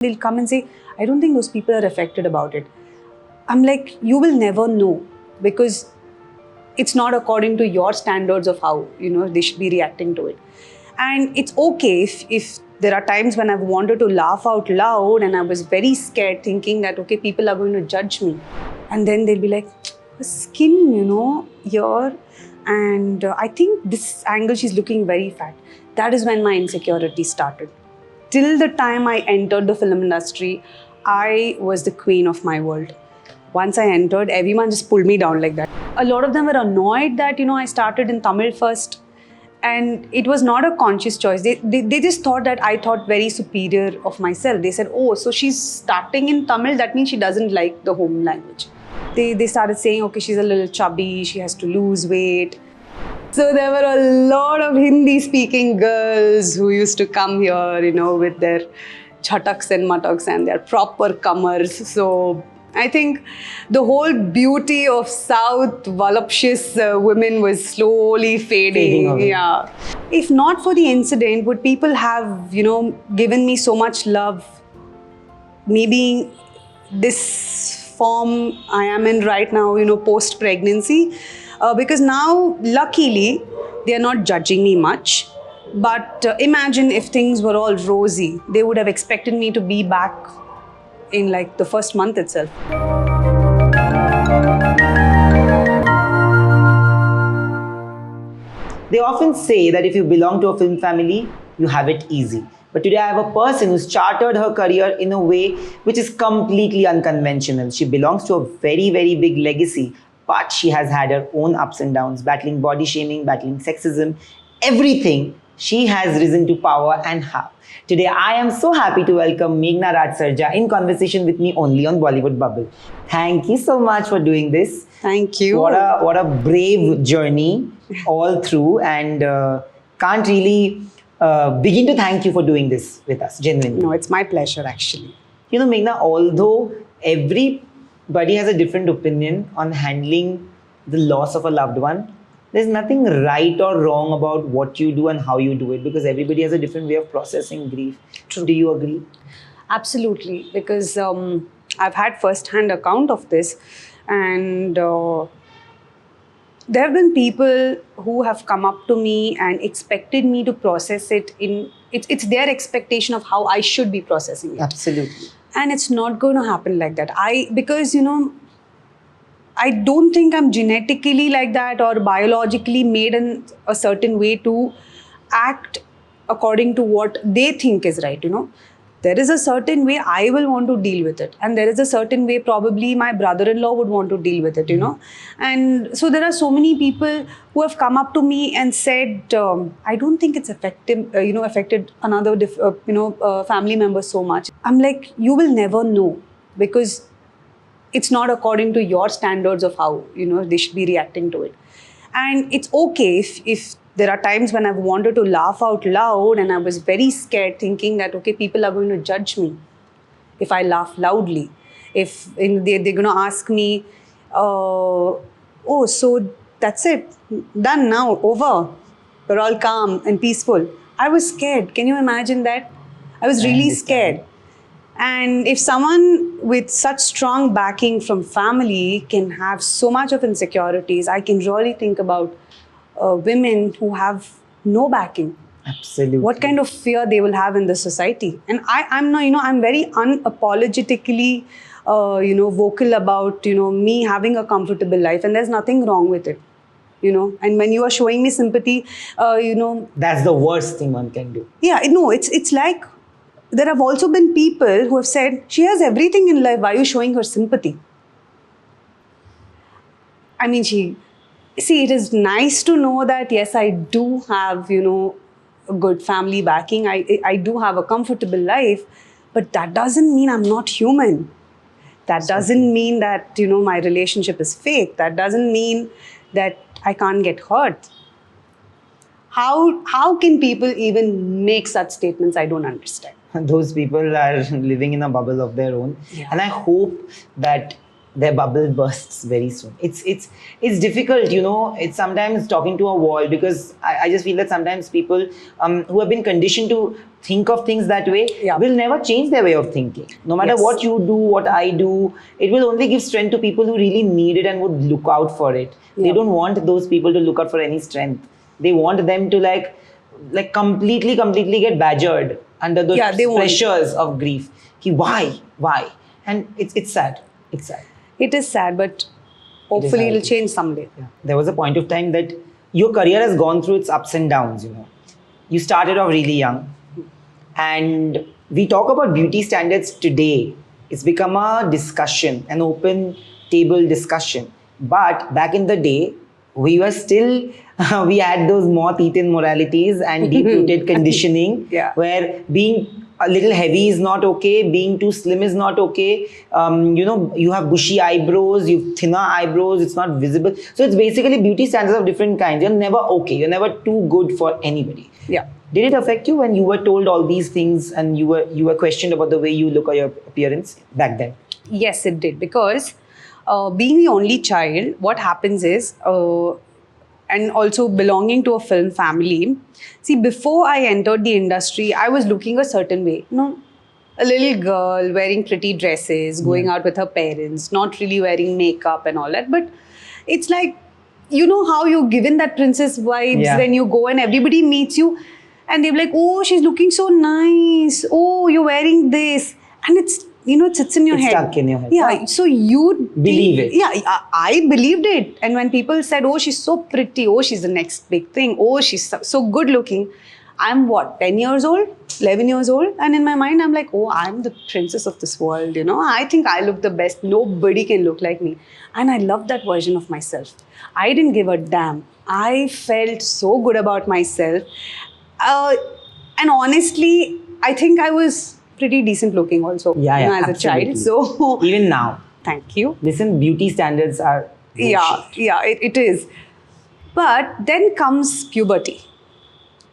They'll come and say, I don't think those people are affected about it. I'm like, you will never know, because it's not according to your standards of how they should be reacting to it. And it's okay if there are times when I've wanted to laugh out loud and I was very scared, thinking that okay, people are going to judge me, and then they'll be like, her skin here, and I think this angle she's looking very fat. That is when my insecurity started. Till the time I entered the film industry, I was the queen of my world. Once I entered, everyone just pulled me down like that. A lot of them were annoyed that I started in Tamil first, and it was not a conscious choice. They just thought that I thought very superior of myself. They said, oh, so she's starting in Tamil, that means she doesn't like the home language. They started saying, okay, she's a little chubby, she has to lose weight. So there were a lot of Hindi-speaking girls who used to come here, with their chataks and mataks and their proper kamars. So I think the whole beauty of South voluptuous women was slowly fading away. Yeah. If not for the incident, would people have, given me so much love? Maybe this form I am in right now, post-pregnancy. Because now, luckily, they are not judging me much. But imagine if things were all rosy, they would have expected me to be back in like the first month itself. They often say that if you belong to a film family, you have it easy. But today I have a person who's chartered her career in a way which is completely unconventional. She belongs to a very, very big legacy, but she has had her own ups and downs, battling body shaming, battling sexism, everything. She has risen to power, and how. Today, I am so happy to welcome Meghana Raj Sarja in conversation with me only on Bollywood Bubble. Thank you so much for doing this. Thank you. What a brave journey all through, and can't really begin to thank you for doing this with us, genuinely. No, it's my pleasure actually. Meghana, although everybody has a different opinion on handling the loss of a loved one, there's nothing right or wrong about what you do and how you do it, because everybody has a different way of processing grief. True. Do you agree? Absolutely, because I've had first-hand account of this, and there have been people who have come up to me and expected me to process it it's their expectation of how I should be processing it. Absolutely. And it's not going to happen like that. Because I don't think I'm genetically like that or biologically made in a certain way to act according to what they think is right, There is a certain way I will want to deal with it. And there is a certain way probably my brother-in-law would want to deal with it, And so there are so many people who have come up to me and said, I don't think it's affected another, family member so much. I'm like, you will never know, because it's not according to your standards of how, they should be reacting to it. And it's okay if there are times when I've wanted to laugh out loud and I was very scared, thinking that, okay, people are going to judge me if I laugh loudly. If they're going to ask me, oh, so that's it, done now, over. We're all calm and peaceful. I was scared. Can you imagine that? I was really scared. And if someone with such strong backing from family can have so much of insecurities, I can really think about women who have no backing. Absolutely. What kind of fear they will have in the society. And I'm very unapologetically, vocal about, me having a comfortable life, and there's nothing wrong with it, And when you are showing me sympathy, that's the worst thing one can do. Yeah, no, it's like, there have also been people who have said, she has everything in life, why are you showing her sympathy? I mean, it is nice to know that, yes, I do have, a good family backing. I do have a comfortable life, but that doesn't mean I'm not human. That doesn't mean that, my relationship is fake. That doesn't mean that I can't get hurt. How can people even make such statements? I don't understand. Those people are living in a bubble of their own. Yeah. And I hope that their bubble bursts very soon. It's difficult, you know. It's sometimes talking to a wall, because I just feel that sometimes people who have been conditioned to think of things that way Yeah. will never change their way of thinking. No matter Yes. what you do, what I do, it will only give strength to people who really need it and would look out for it. They Yeah. don't want those people to look out for any strength. They want them to like completely get badgered under the Yeah, they won't. pressures of grief. Why? And it's sad. It's sad. It is sad, but hopefully sad. it'll change someday. Yeah. There was a point of time that your career has gone through its ups and downs, you know. You started off really young, and we talk about beauty standards today. It's become a discussion, an open table discussion. But back in the day, we were still, we had those moth-eaten moralities and deep-rooted conditioning, Yeah. where being a little heavy is not okay, being too slim is not okay. You know, you have bushy eyebrows, you have thinner eyebrows, it's not visible. So it's basically beauty standards of different kinds. You're never okay. You're never too good for anybody. Yeah. Did it affect you when you were told all these things and you were questioned about the way you look or your appearance back then? Yes, it did. Because being the only child, what happens is, and also belonging to a film family, see, before I entered the industry, I was looking a certain way. You know, a little girl wearing pretty dresses, going out with her parents, not really wearing makeup and all that. But it's like, you know how you're given that princess vibes Yeah. when you go and everybody meets you and they're like, oh, she's looking so nice. Oh, you're wearing this. And it's, you know, it sits in your It's head. stuck in your head. Yeah. So you Believe it. Yeah, I believed it. And when people said, oh, she's so pretty. Oh, she's the next big thing. Oh, she's so good looking. I'm what, 10 years old, 11 years old? And in my mind, I'm like, oh, I'm the princess of this world. You know, I think I look the best. Nobody can look like me. And I love that version of myself. I didn't give a damn. I felt so good about myself. And honestly, I think I was pretty decent looking also, Yeah, you know, yeah, as a child. absolutely. So Even now. thank you. Listen, beauty standards are bullshit. Yeah, it is. But then comes puberty.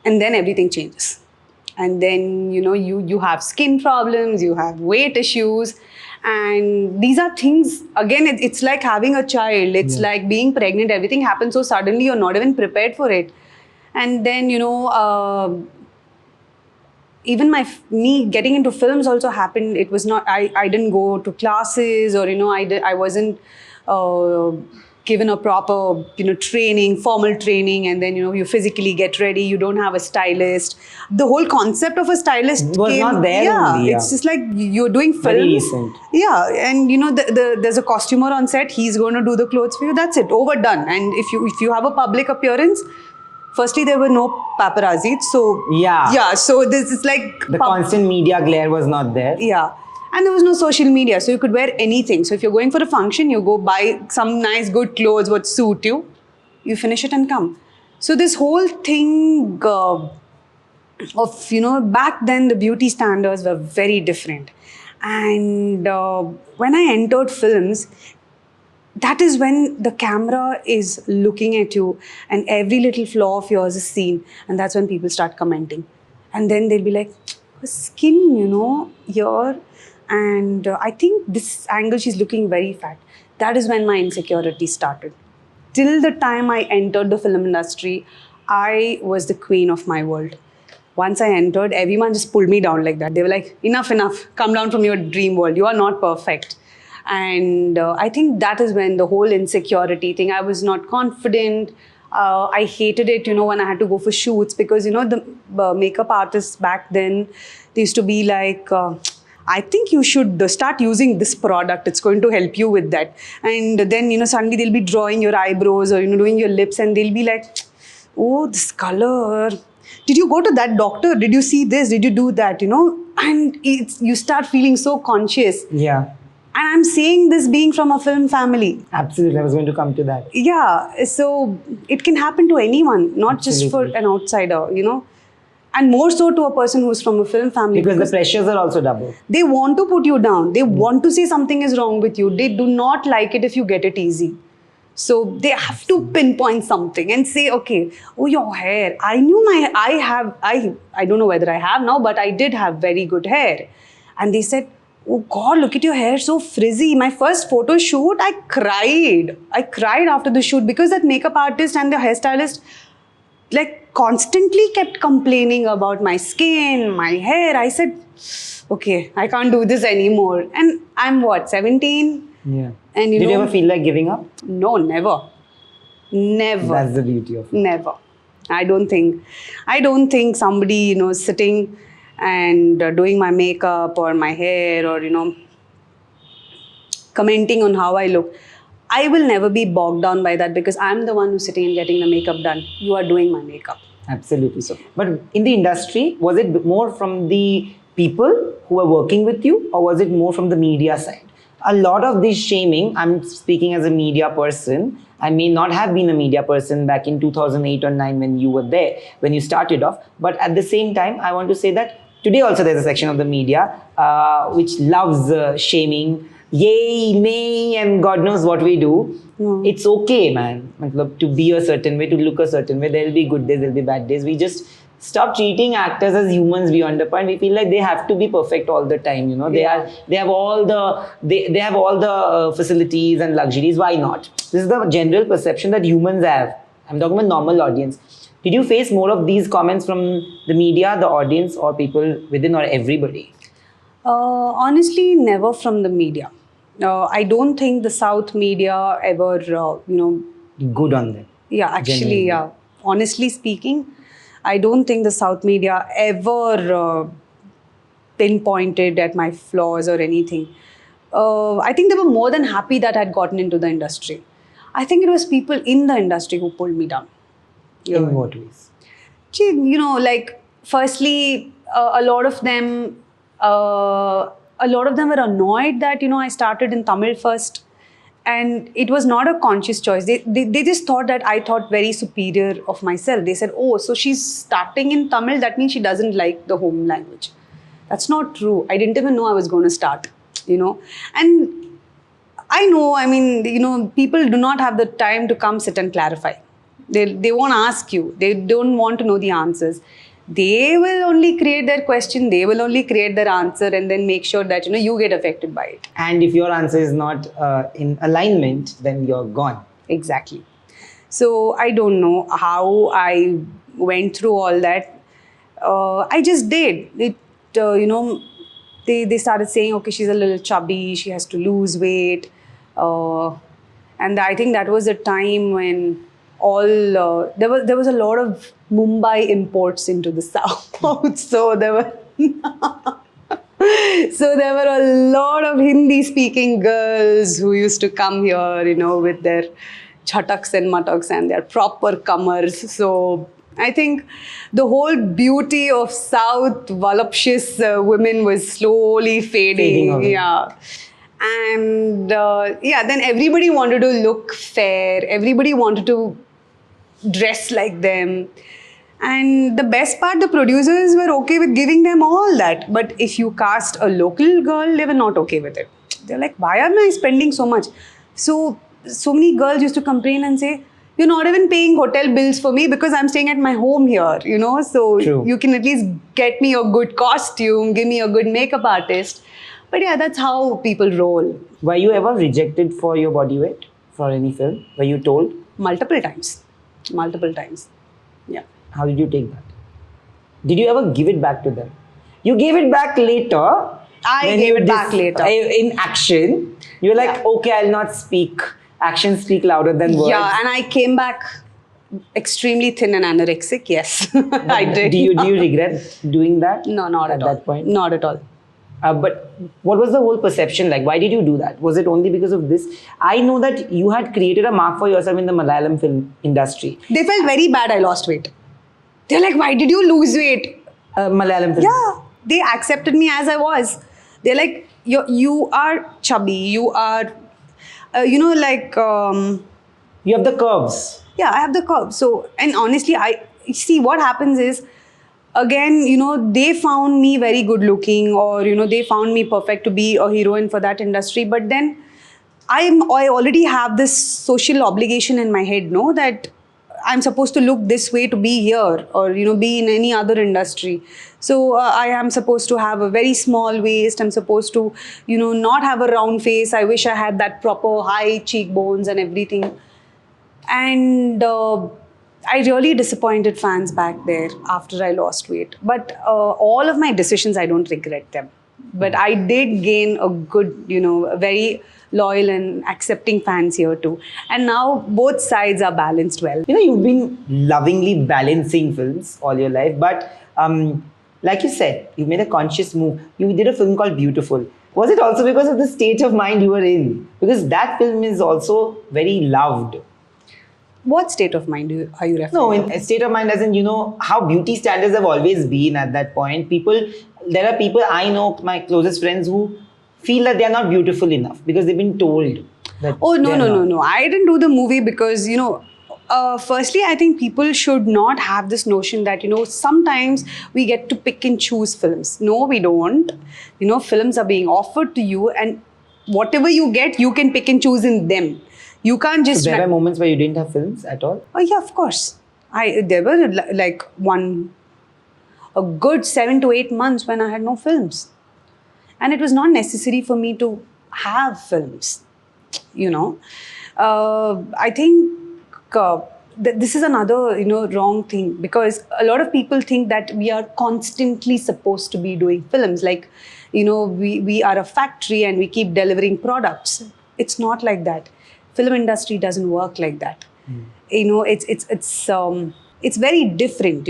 And then everything changes. And then, you know, you have skin problems, you have weight issues. And these are things, again, it's like having a child. It's like being pregnant. Everything happens so suddenly, you're not even prepared for it. And then, you know, even me getting into films also happened. It was not, I didn't go to classes, or, you know, I wasn't given a proper, you know, training, formal training, and then, you know, you physically get ready, you don't have a stylist. The whole concept of a stylist Was not there only, yeah. It's just like you're doing film. Very recent. Yeah, and you know, there's a costumer on set, he's going to do the clothes for you, that's it, overdone. And if you have a public appearance, firstly, there were no paparazzi, so Yeah. so this is like The constant media glare was not there. yeah. And there was no social media, so you could wear anything. So if you're going for a function, you go buy some nice, good clothes, what suit you, you finish it and come. So this whole thing of, you know, back then the beauty standards were very different. And when I entered films, that is when the camera is looking at you and every little flaw of yours is seen. And that's when people start commenting. And then they'll be like, her skin, you know, here. And I think this angle, she's looking very fat. That is when my insecurity started. Till the time I entered the film industry, I was the queen of my world. Once I entered, everyone just pulled me down like that. They were like, enough, come down from your dream world. You are not perfect. And I think that is when the whole insecurity thing, I was not confident. I hated it, you know, when I had to go for shoots, because, you know, the makeup artists back then, they used to be like, I think you should start using this product. It's going to help you with that. And then, you know, suddenly they'll be drawing your eyebrows or, you know, doing your lips, and they'll be like, oh, this color. Did you go to that doctor? Did you see this? Did you do that? You know, and you start feeling so conscious. Yeah. And I'm saying this being from a film family. Absolutely. I was going to come to that. Yeah. So it can happen to anyone, not just for an outsider, you know. And more so to a person who's from a film family. Because the pressures are also double. They want to put you down. They want to say something is wrong with you. They do not like it if you get it easy. So they have to pinpoint something and say, okay, oh, your hair. I knew I don't know whether I have now, but I did have very good hair. And they said, oh God, look at your hair, so frizzy. My first photo shoot, I cried. I cried after the shoot because that makeup artist and the hairstylist like constantly kept complaining about my skin, my hair. I said, okay, I can't do this anymore. And I'm what, 17? Yeah. And Did you ever feel like giving up? No, never. Never. That's the beauty of it. Never. I don't think somebody, sitting and doing my makeup or my hair or, commenting on how I look. I will never be bogged down by that because I'm the one who's sitting and getting the makeup done. You are doing my makeup. Absolutely so. But in the industry, was it more from the people who were working with you, or was it more from the media side? A lot of this shaming, I'm speaking as a media person, I may not have been a media person back in 2008 or 9 when you were there, when you started off. But at the same time, I want to say that today also there's a section of the media which loves shaming, yay, nay, and God knows what we do. It's okay, man. To be a certain way, to look a certain way. There'll be good days, there'll be bad days. We just stop treating actors as humans beyond a point. We feel like they have to be perfect all the time. They have all the facilities and luxuries. Why not? This is the general perception that humans have. I'm talking about normal audience. Did you face more of these comments from the media, the audience, or people within, or everybody? Honestly, never from the media. I don't think the South media ever, Good on them. Yeah, actually, Genuinely. yeah. Honestly speaking, I don't think the South media ever pinpointed at my flaws or anything. I think they were more than happy that I'd gotten into the industry. I think it was people in the industry who pulled me down. In what ways? Firstly, a lot of them were annoyed that, I started in Tamil first. And it was not a conscious choice. They just thought that I thought very superior of myself. They said, oh, so she's starting in Tamil, that means she doesn't like the home language. That's not true. I didn't even know I was going to start, And I know, people do not have the time to come sit and clarify. They won't ask you. They don't want to know the answers. They will only create their question, they will only create their answer and then make sure that, you get affected by it. And if your answer is not in alignment, then you're gone. Exactly. So I don't know how I went through all that. I just did. They started saying, okay, she's a little chubby, she has to lose weight. And I think that was a time when there was a lot of Mumbai imports into the South. So there were a lot of Hindi-speaking girls who used to come here, with their chataks and mataks and their proper comers. So I think the whole beauty of South voluptuous women was slowly fading. Away. Yeah. And then everybody wanted to look fair. Everybody wanted to dress like them. And the best part, the producers were okay with giving them all that. But if you cast a local girl, they were not okay with it. They're like, why am I spending so much? So many girls used to complain and say, you're not even paying hotel bills for me because I'm staying at my home here, So True. You can at least get me a good costume, give me a good makeup artist. But yeah, that's how people roll. Were you ever rejected for your body weight for any film? Were you told? Multiple times. Yeah. How did you take that? Did you ever give it back to them? You gave it back later. I gave it back later. In action. You were like, okay, I'll not speak. Actions speak louder than words. Yeah, and I came back extremely thin and anorexic. Yes, I did. Do you regret doing that? No, not at all. At that point? Not at all. But what was the whole perception like? Why did you do that? Was it only because of this? I know that you had created a mark for yourself in the Malayalam film industry. They felt very bad I lost weight. They're like, why did you lose weight? Malayalam film. Yeah, they accepted me as I was. They're like, you are chubby. You are, You have the curves. Yeah, I have the curve. So, and honestly, I see what happens is, again, they found me very good looking, or, they found me perfect to be a heroine for that industry. But then I already have this social obligation in my head, that I'm supposed to look this way to be here, or be in any other industry. So I am supposed to have a very small waist. I'm supposed to not have a round face. I wish I had that proper high cheekbones and everything. And I really disappointed fans back there after I lost weight. But all of my decisions, I don't regret them. But I did gain a good, very loyal and accepting fans here too. And now both sides are balanced well. You've been lovingly balancing films all your life, but like you said, you made a conscious move. You did a film called Beautiful. Was it also because of the state of mind you were in? Because that film is also very loved. What state of mind are you referring to? No, in a state of mind as in, how beauty standards have always been at that point. There are people I know, my closest friends, who feel that they are not beautiful enough because they've been told that. Oh, no. I didn't do the movie because, firstly, I think people should not have this notion that, sometimes we get to pick and choose films. No, we don't. Films are being offered to you, and whatever you get, you can pick and choose in them. You can't just... So there were moments where you didn't have films at all? Oh, yeah, of course. There were like a good 7 to 8 months when I had no films. And it was not necessary for me to have films, I think this is another, wrong thing, because a lot of people think that we are constantly supposed to be doing films. Like, we are a factory and we keep delivering products. It's not like that. Film industry doesn't work like that. It's very different,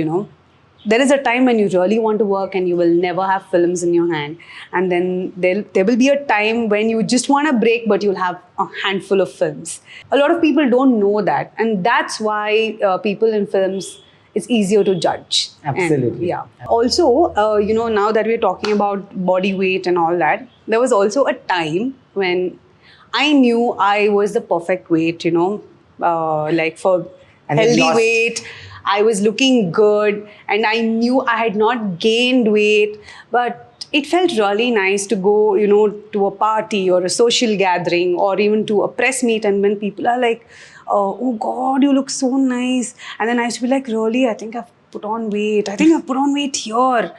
There is a time when you really want to work and you will never have films in your hand. And then there will be a time when you just want a break, but you'll have a handful of films. A lot of people don't know that. And that's why people in films, it's easier to judge. Absolutely. And, yeah. Also, now that we're talking about body weight and all that, there was also a time when I knew I was the perfect weight, like for healthy weight. I was looking good and I knew I had not gained weight, but it felt really nice to go, to a party or a social gathering or even to a press meet, and when people are like, oh God, you look so nice. And then I used to be like, really, I think I've put on weight. I think I've put on weight here.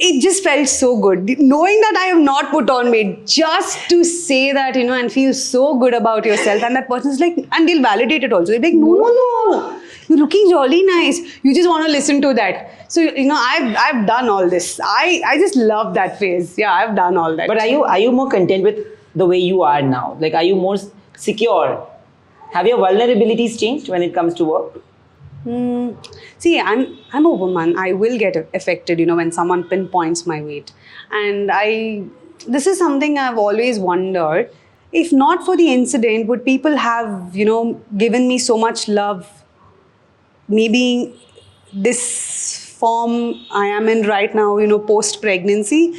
It just felt so good. Knowing that I have not put on weight, just to say that, and feel so good about yourself. And that person's like, and they'll validate it also. They'll be like, no. You're looking jolly nice. You just want to listen to that. So, I've done all this. I just love that phase. Yeah, I've done all that. But are you more content with the way you are now? Like, are you more secure? Have your vulnerabilities changed when it comes to work? See, I'm a woman. I will get affected, when someone pinpoints my weight. And this is something I've always wondered. If not for the incident, would people have, given me so much love? Maybe this form I am in right now, post-pregnancy.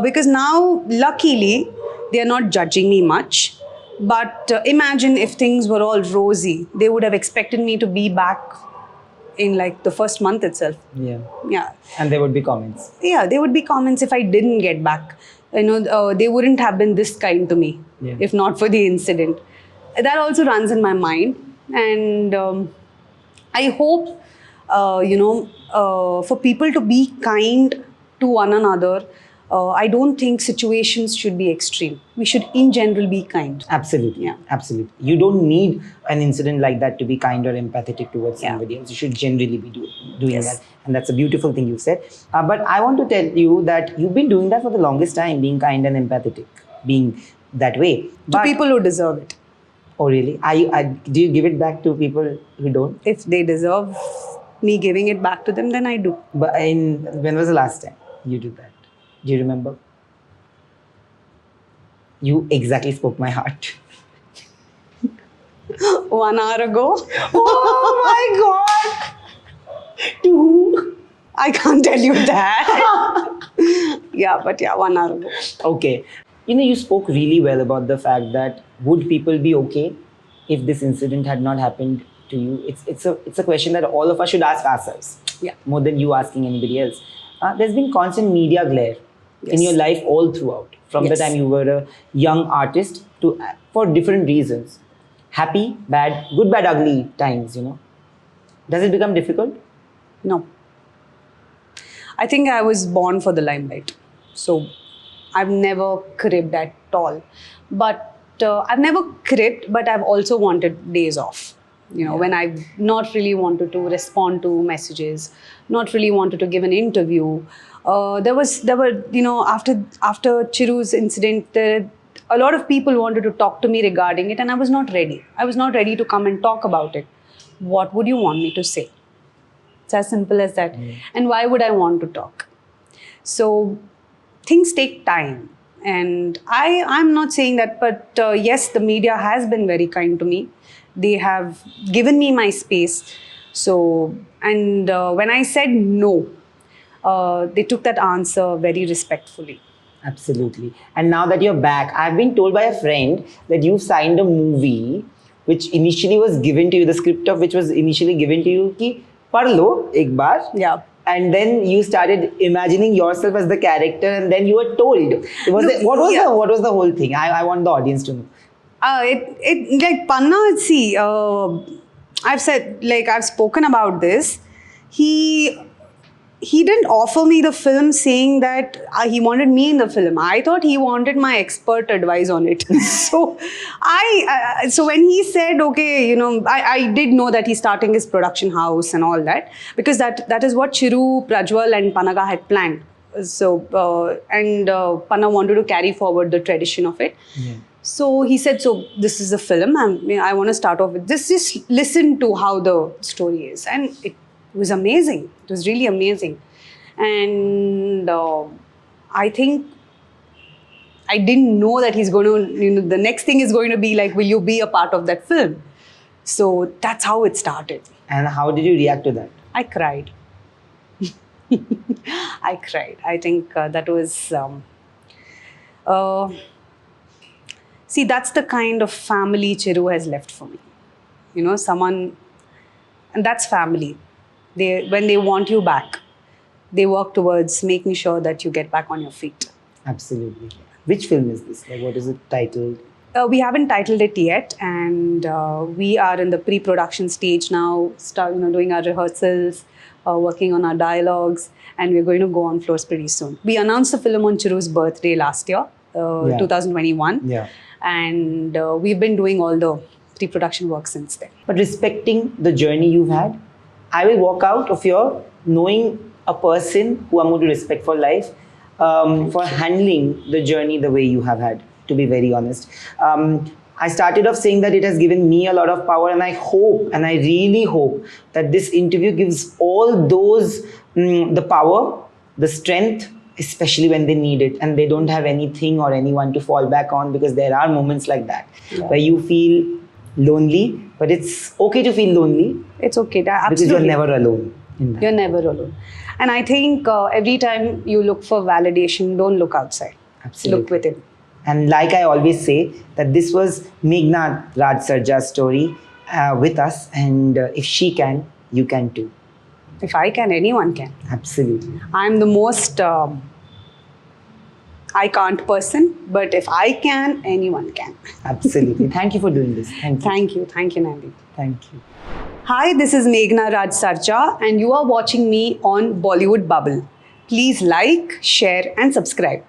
Because now, luckily, they are not judging me much. But imagine if things were all rosy. They would have expected me to be back in like the first month itself. Yeah. And there would be comments. Yeah, there would be comments if I didn't get back. They wouldn't have been this kind to me if not for the incident. That also runs in my mind. And I hope, for people to be kind to one another. I don't think situations should be extreme. We should, in general, be kind. Absolutely. Yeah. Absolutely. You don't need an incident like that to be kind or empathetic towards somebody else. You should generally be doing that. And that's a beautiful thing you've said. But I want to tell you that you've been doing that for the longest time, being kind and empathetic, being that way. To people who deserve it. Oh, really? Do you give it back to people who don't? If they deserve me giving it back to them, then I do. But when was the last time you did that? Do you remember? You exactly spoke my heart. 1 hour ago. Oh my God! To whom? I can't tell you that. Yeah, but 1 hour ago. Okay. You spoke really well about the fact that would people be okay if this incident had not happened to you? It's a question that all of us should ask ourselves. Yeah. More than you asking anybody else. There's been constant media glare in your life all throughout. From the time you were a young artist for different reasons. happy, bad, good, bad, ugly times, Does it become difficult? No. I think I was born for the limelight. So I've never cribbed at all. But I've never cribbed, but I've also wanted days off. When I've not really wanted to respond to messages, not really wanted to give an interview. There were, after Chiru's incident, a lot of people wanted to talk to me regarding it, and I was not ready. I was not ready to come and talk about it. What would you want me to say? It's as simple as that. And why would I want to talk? So things take time. And I'm not saying that, but yes, the media has been very kind to me. They have given me my space. So, and when I said no, they took that answer very respectfully. Absolutely. And now that you're back, I've been told by a friend that you've signed a movie which initially was given to you, the script of which was initially given to you, ki par lo ek bar. Yeah. And then you started imagining yourself as the character, and then you were told. What was the whole thing? I want the audience to know. It like Panna, see, I've spoken about this. He didn't offer me the film saying that he wanted me in the film. I thought he wanted my expert advice on it. So so when he said, okay, I did know that he's starting his production house and all that, because that is what Chiru, Prajwal and Panaga had planned. So, Panna wanted to carry forward the tradition of it. Yeah. So he said, so this is a film. I want to start off with this. Just listen to how the story is. And it was amazing. It was really amazing. And I think I didn't know that he's going to, the next thing is going to be like, will you be a part of that film? So that's how it started. And how did you react to that? I cried. I cried. I think that was... see, that's the kind of family Chiru has left for me. Someone... And that's family. When they want you back, they work towards making sure that you get back on your feet. Absolutely. Which film is this? Like, what is it titled? We haven't titled it yet, and we are in the pre-production stage now, doing our rehearsals, working on our dialogues, and we're going to go on floors pretty soon. We announced the film on Chiru's birthday last year, 2021. Yeah. And we've been doing all the pre-production work since then. But respecting the journey you've had, I will walk out of here knowing a person who I'm going to respect for life, for handling the journey the way you have had, to be very honest. I started off saying that it has given me a lot of power, and I hope, and I really hope, that this interview gives all those the power, the strength, especially when they need it and they don't have anything or anyone to fall back on, because there are moments like that where you feel lonely, but it's okay to feel lonely. It's okay. Absolutely. Because you're never alone in that. You're never alone. And I think every time you look for validation, don't look outside. Absolutely. Look within. And like I always say, that this was Meghana Raj Sarja's story with us, and if she can, you can too. If I can, anyone can. Absolutely. I'm the most I can't person, but if I can, anyone can. Absolutely. Thank you for doing this. Thank you. Thank you. Thank you, Nandi. Thank you. Hi, this is Meghana Raj Sarja, and you are watching me on Bollywood Bubble. Please like, share, and subscribe.